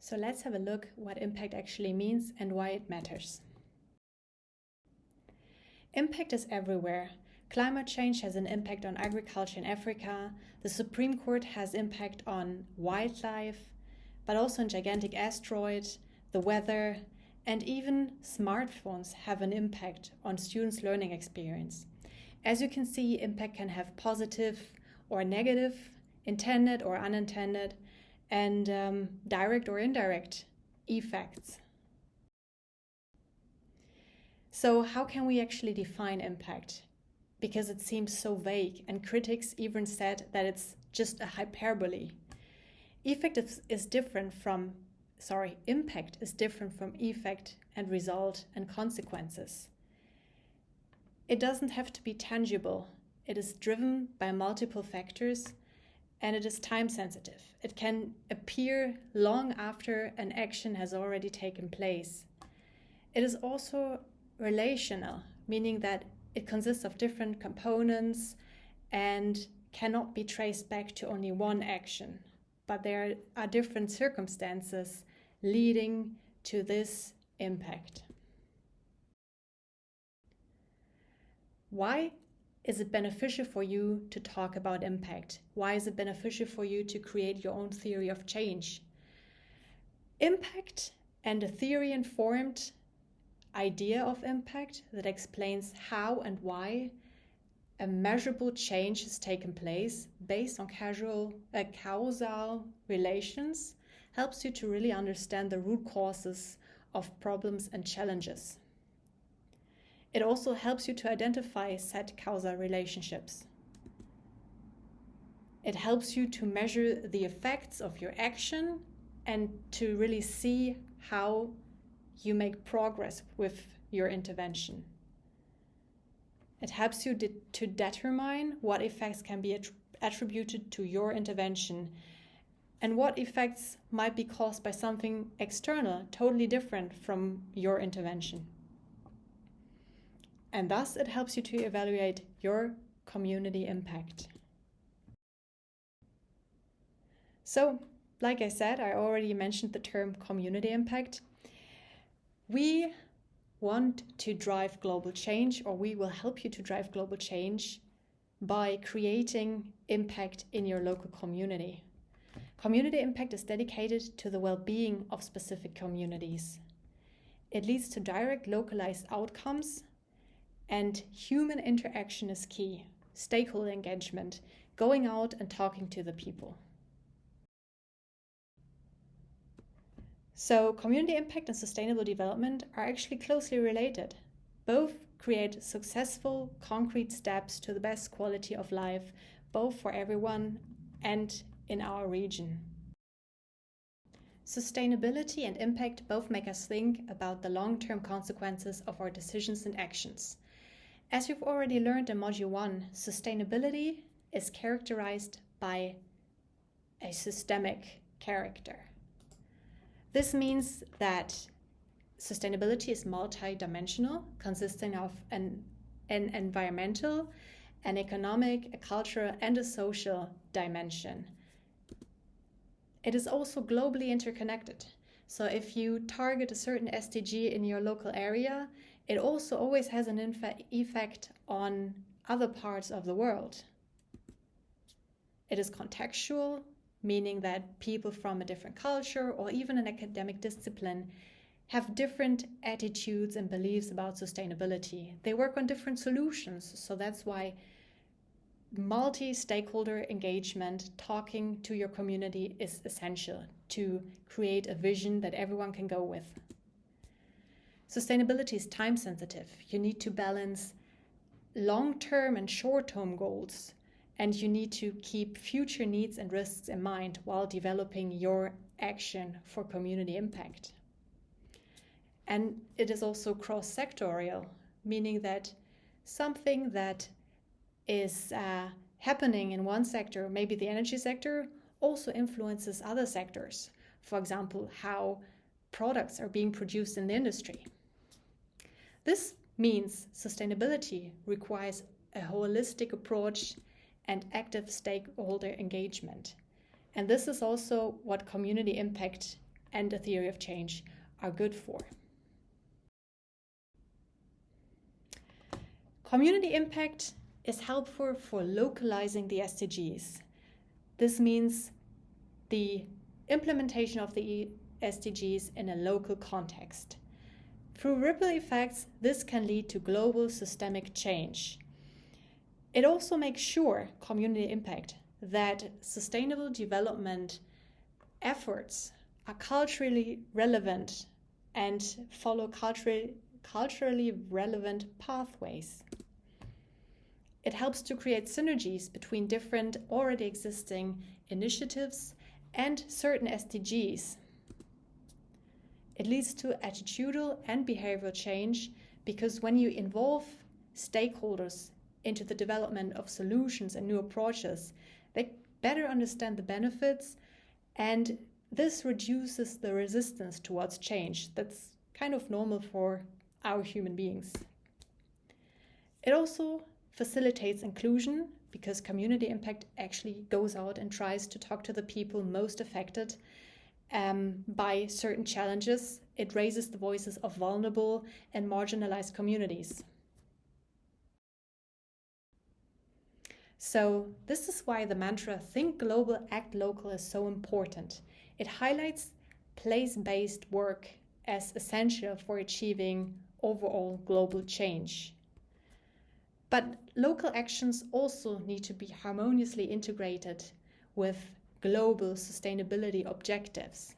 So let's have a look what impact actually means and why it matters. Impact is everywhere. Climate change has an impact on agriculture in Africa. The Supreme Court has impact on wildlife, but also on gigantic asteroids, the weather, and even smartphones have an impact on students' learning experience. As you can see, impact can have positive or negative, intended or unintended, and direct or indirect effects. So how can we actually define impact? Because it seems so vague, and critics even said that it's just a hyperbole. Impact is different from effect and result and consequences. It doesn't have to be tangible. It is driven by multiple factors, and it is time sensitive. It can appear long after an action has already taken place. It is also relational, meaning that it consists of different components and cannot be traced back to only one action, but there are different circumstances leading to this impact. Why is it beneficial for you to talk about impact? Why is it beneficial for you to create your own theory of change? Impact and a theory-informed idea of impact that explains how and why a measurable change has taken place based on causal relations helps you to really understand the root causes of problems and challenges. It also helps you to identify said causal relationships. It helps you to measure the effects of your action and to really see how you make progress with your intervention. It helps you to determine what effects can be attributed to your intervention and what effects might be caused by something external, totally different from your intervention. And thus it helps you to evaluate your community impact. So, like I said, I already mentioned the term community impact. We want to drive global change, or we will help you to drive global change by creating impact in your local community. Community impact is dedicated to the well-being of specific communities. It leads to direct localized outcomes, and human interaction is key. Stakeholder engagement, going out and talking to the people. So community impact and sustainable development are actually closely related. Both create successful, concrete steps to the best quality of life, both for everyone and in our region. Sustainability and impact both make us think about the long-term consequences of our decisions and actions. As you've already learned in Module 1, sustainability is characterized by a systemic character. This means that sustainability is multi-dimensional, consisting of an environmental, an economic, a cultural, and a social dimension. It is also globally interconnected. So if you target a certain SDG in your local area, it also always has an effect on other parts of the world. It is contextual, meaning that people from a different culture or even an academic discipline have different attitudes and beliefs about sustainability. They work on different solutions, so that's why multi-stakeholder engagement, talking to your community, is essential to create a vision that everyone can go with. Sustainability is time sensitive. You need to balance long-term and short-term goals, and you need to keep future needs and risks in mind while developing your action for community impact. And it is also cross-sectorial, meaning that something that is happening in one sector, maybe the energy sector, also influences other sectors. For example, how products are being produced in the industry. This means sustainability requires a holistic approach and active stakeholder engagement. And this is also what community impact and a theory of change are good for. Community impact is helpful for localizing the SDGs. This means the implementation of the SDGs in a local context. Through ripple effects, this can lead to global systemic change. It also makes sure, community impact, that sustainable development efforts are culturally relevant and follow culturally relevant pathways. It helps to create synergies between different already existing initiatives and certain SDGs. It leads to attitudinal and behavioral change because when you involve stakeholders into the development of solutions and new approaches, they better understand the benefits, and this reduces the resistance towards change. That's kind of normal for our human beings. It also facilitates inclusion because community impact actually goes out and tries to talk to the people most affected by certain challenges. It raises the voices of vulnerable and marginalized communities. So this is why the mantra "Think Global, Act Local" is so important. It highlights place-based work as essential for achieving overall global change. But local actions also need to be harmoniously integrated with global sustainability objectives.